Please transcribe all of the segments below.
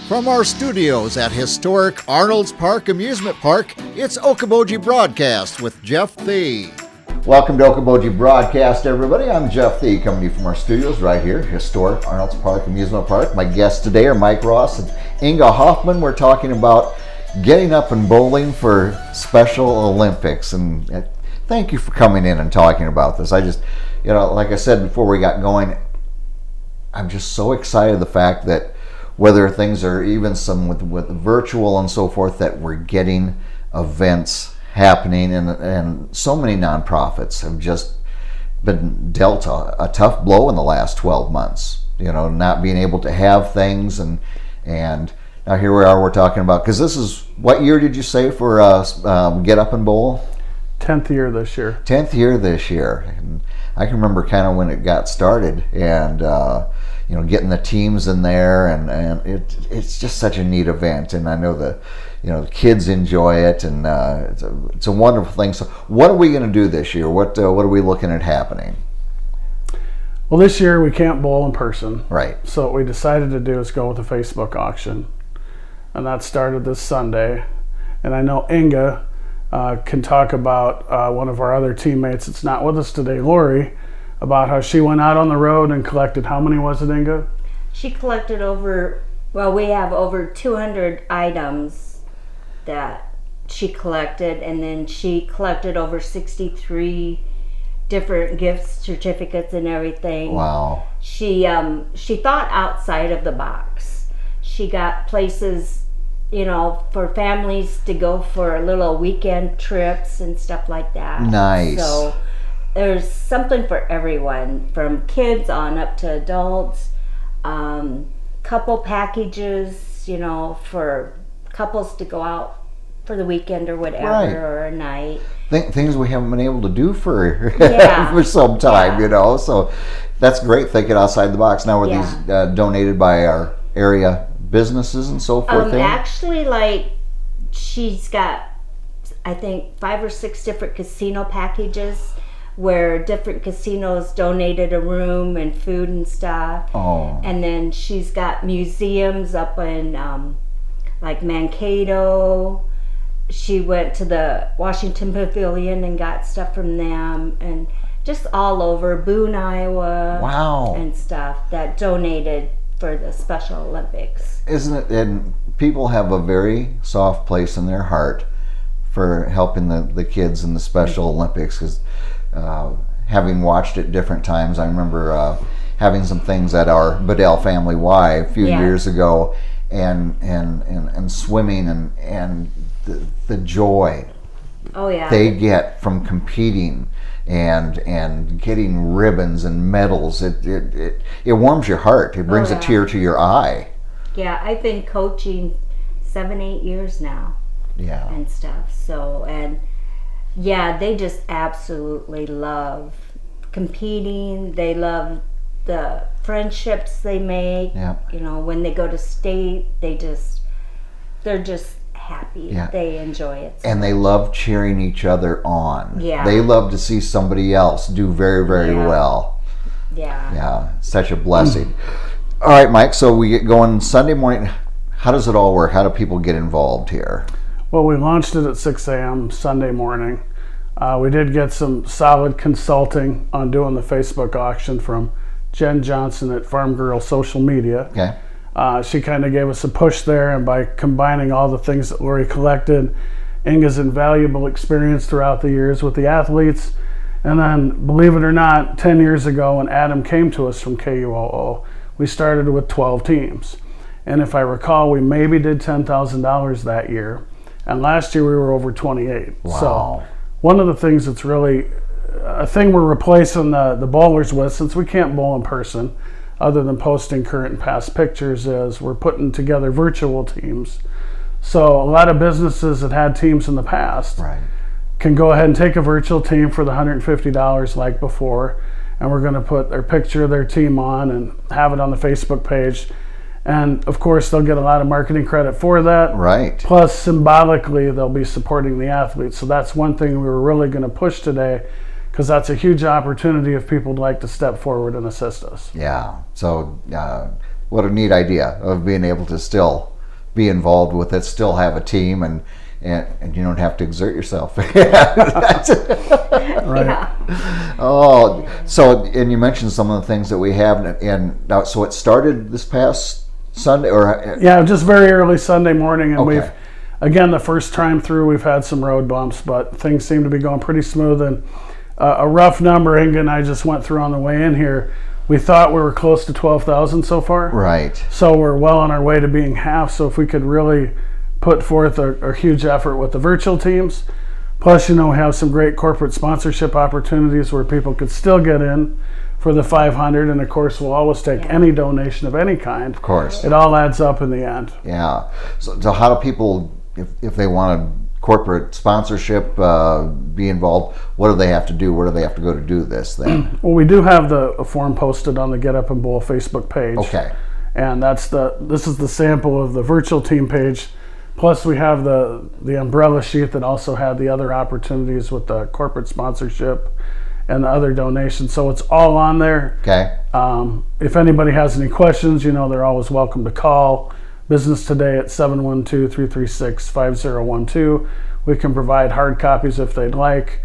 From our studios at historic Arnold's Park Amusement Park, it's Okoboji Broadcast with Jeff Thee. Welcome to Okoboji Broadcast, everybody. I'm Jeff Thee, coming to you from our studios right here, historic Arnold's Park Amusement Park. My guests today are Mike Ross and Inga Hoffman. We're talking about getting up and bowling for Special Olympics. And thank you for coming in and talking about this. I just, like I said before we got going, I'm just so excited the fact that whether things are even some with virtual and so forth, that we're getting events happening, and so many nonprofits have just been dealt a tough blow in the last 12 months. Not being able to have things, and now here we are. We're talking about, because this is, what year did you say for Get Up and Bowl? 10th year this year. 10th year this year. And I can remember kind of when it got started, and getting the teams in there, and it's just such a neat event, and I know the kids enjoy it, and it's a wonderful thing. So what are we going to do this year? What are we looking at happening? Well, this year we can't bowl in person. Right. So what we decided to do is go with a Facebook auction, and that started this Sunday. And I know Inga can talk about one of our other teammates that's not with us today, Lori, about how she went out on the road and collected, how many was it, Inga? She collected we have over 200 items that she collected, and then she collected over 63 different gift certificates and everything. Wow. She thought outside of the box. She got places, for families to go for little weekend trips and stuff like that. Nice. So there's something for everyone, from kids on up to adults. Couple packages, for couples to go out for the weekend or whatever, right, or a night. Things we haven't been able to do for Yeah. for some time, Yeah. So that's great, thinking outside the box. Now, were these donated by our area businesses and so forth? Actually, she's got, I think, 5 or 6 different casino packages where different casinos donated a room and food and stuff. Oh. And then she's got museums up in Mankato. She went to the Washington Pavilion and got stuff from them, and just all over Boone, Iowa. Wow. And stuff that donated for the Special Olympics. Isn't it? And people have a very soft place in their heart for helping the kids in the Special Olympics, because having watched it different times, I remember having some things at our Bedell Family Y a few years ago, and swimming and the joy they get from competing and getting ribbons and medals. It warms your heart. It brings a tear to your eye. Yeah, I've been coaching 7-8 years now. Yeah. And stuff. So, and they just absolutely love competing. They love the friendships they make. Yeah. When they go to state, they're just happy. Yeah. They enjoy it. And they love cheering each other on. Yeah. They love to see somebody else do very, very well. Yeah. Yeah. Such a blessing. All right, Mike. So we get going Sunday morning. How does it all work? How do people get involved here? Well, we launched it at 6 a.m. Sunday morning. We did get some solid consulting on doing the Facebook auction from Jen Johnson at Farm Girl Social Media. Okay. She kind of gave us a push there, and by combining all the things that Lori collected, Inga's invaluable experience throughout the years with the athletes, and then, believe it or not, 10 years ago when Adam came to us from KUOO, we started with 12 teams. And if I recall, we maybe did $10,000 that year, and last year we were over 28. Wow. So one of the things that's really a thing we're replacing the bowlers with, since we can't bowl in person, other than posting current and past pictures, is we're putting together virtual teams. So a lot of businesses that had teams in the past can go ahead and take a virtual team for the $150 like before, and we're going to put their picture of their team on and have it on the Facebook page. And of course, they'll get a lot of marketing credit for that. Right. Plus, symbolically, they'll be supporting the athletes. So that's one thing we were really going to push today, because that's a huge opportunity if people would like to step forward and assist us. Yeah. So what a neat idea of being able to still be involved with it, still have a team, and you don't have to exert yourself. Right. Oh, so, and you mentioned some of the things that we have, and now, so it started this past Sunday, or? Yeah, just very early Sunday morning, and Okay. we've, again, the first time through, we've had some road bumps, but things seem to be going pretty smooth. And a rough number, Inga and I just went through on the way in here. We thought we were close to 12,000 so far. Right. So we're well on our way to being half. So if we could really put forth a huge effort with the virtual teams, plus, we have some great corporate sponsorship opportunities where people could still get in for the 500, and of course we'll always take any donation of any kind. Of course. It all adds up in the end. Yeah. So how do people, if they want a corporate sponsorship, be involved, what do they have to do? Where do they have to go to do this then? Well, we do have a form posted on the Get Up and Bowl Facebook page. Okay. And this is the sample of the virtual team page. Plus, we have the umbrella sheet that also had the other opportunities with the corporate sponsorship and the other donations. So it's all on there. Okay. If anybody has any questions, they're always welcome to call Business Today at 712-336-5012. We can provide hard copies if they'd like.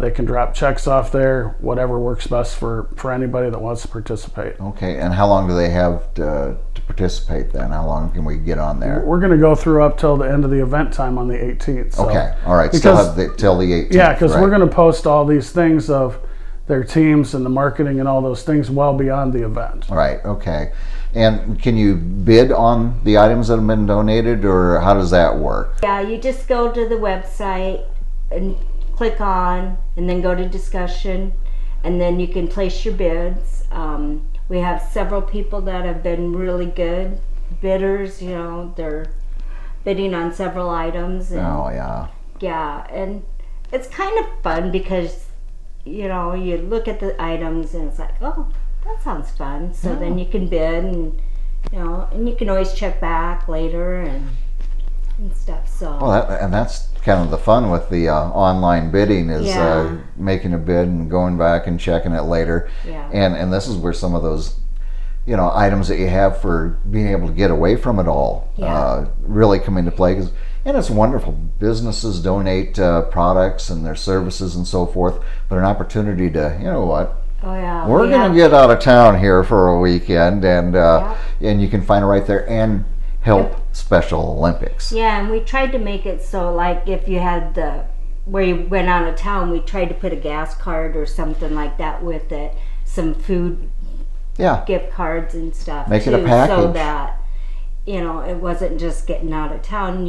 They can drop checks off there, whatever works best for anybody that wants to participate. Okay, and how long do they have to participate then? How long can we get on there? We're going to go through up till the end of the event time on the 18th. So, okay, all right, still have till the 18th. Yeah, because right. we're going to post all these things of their teams and the marketing and all those things well beyond the event. Right, okay. And can you bid on the items that have been donated, or how does that work? Yeah, you just go to the website and click on, and then go to discussion, and then you can place your bids. We have several people that have been really good bidders. They're bidding on several items. And, oh yeah. Yeah, and it's kind of fun because you look at the items and it's like, oh, that sounds fun. So then you can bid, and and you can always check back later and stuff. So and that's kind of the fun with the online bidding is making a bid and going back and checking it later. Yeah. And this is where some of those items that you have for being able to get away from it all really come into play. And it's wonderful. Businesses donate products and their services and so forth, but an opportunity to, oh yeah, we're going to get out of town here for a weekend, and you can find it right there and help Special Olympics. Yeah, and we tried to make it so, like, if you had where you went out of town, we tried to put a gas card or something like that with it, some food gift cards and stuff. Make it a package. So that, it wasn't just getting out of town.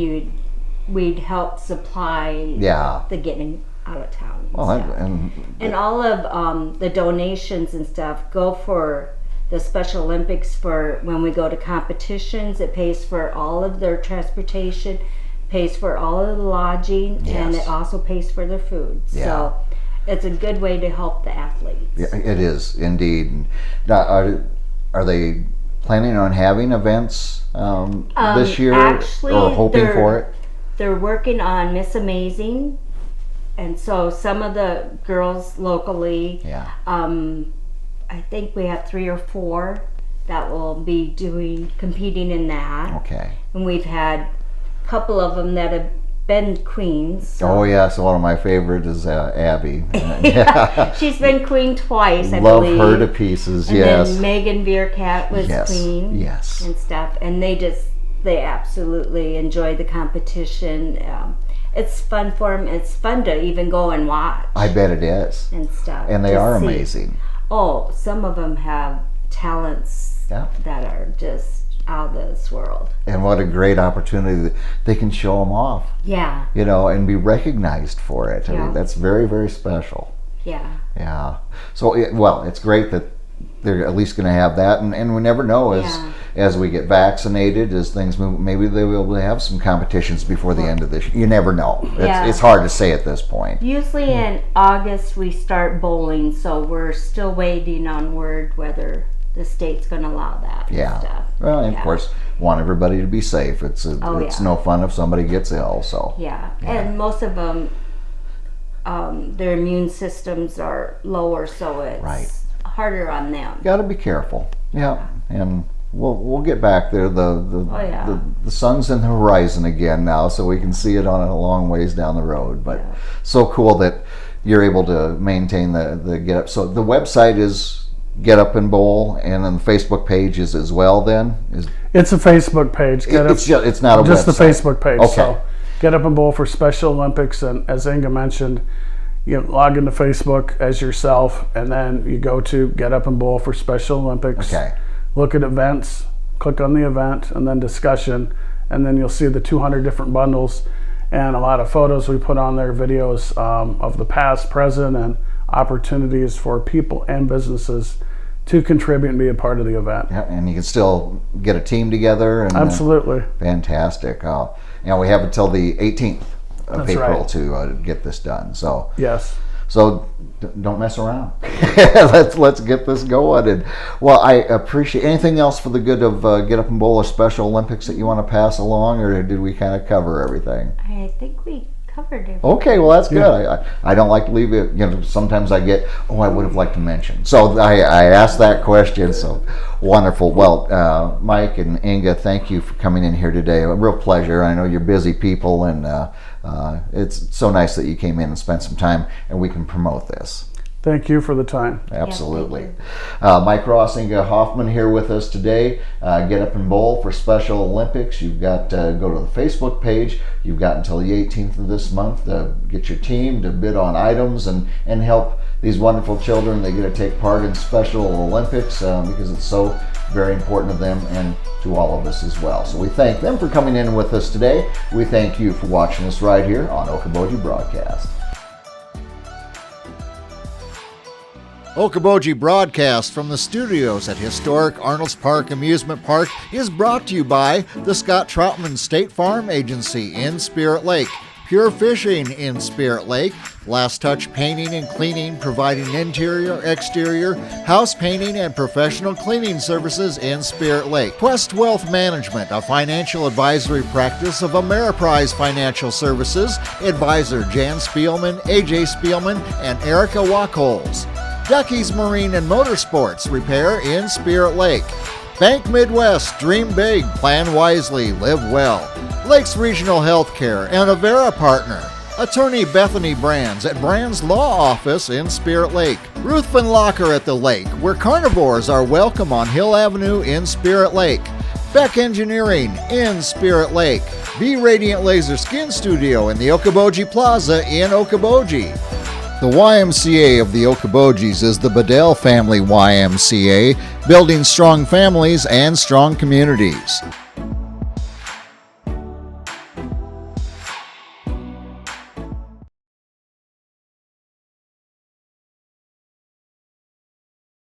We'd help supply the getting out of town. And all of the donations and stuff go for the Special Olympics. For when we go to competitions, it pays for all of their transportation, pays for all of the lodging, and it also pays for their food. So it's a good way to help the athletes. Yeah, it is indeed. Now, are they planning on having events this year, actually, or hoping for it? They're working on Miss Amazing, and so some of the girls locally, I think we have 3 or 4 that will be competing in that. Okay. And we've had a couple of them that have been queens. So. Oh yes, one of my favorites is Abby. She's been queen twice, I Love believe. her to pieces. And yes. then Megan Beercat was queen. Yes. And stuff, and they absolutely enjoy the competition. It's fun for them. It's fun to even go and watch. I bet it is. And stuff. And they are amazing. Oh, some of them have talents that are just out of this world. And what a great opportunity that they can show them off. Yeah. And be recognized for it. I mean, that's very, very special. Yeah. Yeah. So, it's great that they're at least going to have that, and we never know as we get vaccinated, as things move, maybe they will be able to have some competitions before the end of this. You never know. It's hard to say at this point. Usually in August we start bowling, so we're still waiting on word whether the state's going to allow that. And stuff. Well, and of course, want everybody to be safe. It's no fun if somebody gets ill. So and most of them, their immune systems are lower, so it's harder on them. Got to be careful. Yeah, and we'll get back there. The sun's in the horizon again now, so we can see it on a long ways down the road. But so cool that you're able to maintain the Get Up. So the website is Get Up and Bowl, and then the Facebook page is as well. Then it's a Facebook page. It's not a just website. The Facebook page. Okay. So Get Up and Bowl for Special Olympics, and as Inga mentioned, you log into Facebook as yourself, and then you go to Get Up and Bowl for Special Olympics. Okay. Look at events, click on the event, and then discussion, and then you'll see the 200 different bundles and a lot of photos we put on there, videos of the past, present, and opportunities for people and businesses to contribute and be a part of the event. Yeah, and you can still get a team together. And, absolutely. Fantastic. We have until the 18th of That's April right. to get this done. So yes. So don't mess around. let's get this going. And well, I appreciate anything else for the good of Get Up and Bowl or Special Olympics that you want to pass along, or did we kind of cover everything? I think we covered everything. Okay, well that's good. I don't like to leave it. Sometimes I get, I would have liked to mention. So I asked that question. So wonderful. Well, Mike and Inga, thank you for coming in here today. A real pleasure. I know you're busy people, and it's so nice that you came in and spent some time, and we can promote this. Thank you for the time. Absolutely. Mike Ross, Inga Hoffman here with us today. Get Up and Bowl for Special Olympics. You've got to go to the Facebook page. You've got until the 18th of this month to get your team to bid on items and help these wonderful children. They get to take part in Special Olympics because it's so very important to them and to all of us as well. So we thank them for coming in with us today. We thank you for watching us right here on Okoboji Broadcast. Okoboji Broadcast from the studios at historic Arnold's Park Amusement Park is brought to you by the Scott Troutman State Farm Agency in Spirit Lake, Pure Fishing in Spirit Lake, Last Touch Painting and Cleaning, providing interior, exterior, house painting, and professional cleaning services in Spirit Lake. Quest Wealth Management, a financial advisory practice of Ameriprise Financial Services, advisor Jan Spielman, AJ Spielman, and Erica Wachholz. Ducky's Marine and Motorsports Repair in Spirit Lake. Bank Midwest, dream big, plan wisely, live well. Lakes Regional Healthcare and Avera Partner. Attorney Bethany Brands at Brands Law Office in Spirit Lake. Ruthven Locker at the Lake, where carnivores are welcome on Hill Avenue in Spirit Lake. Beck Engineering in Spirit Lake. Be Radiant Laser Skin Studio in the Okoboji Plaza in Okoboji. The YMCA of the Okobojis is the Bedell Family YMCA, building strong families and strong communities.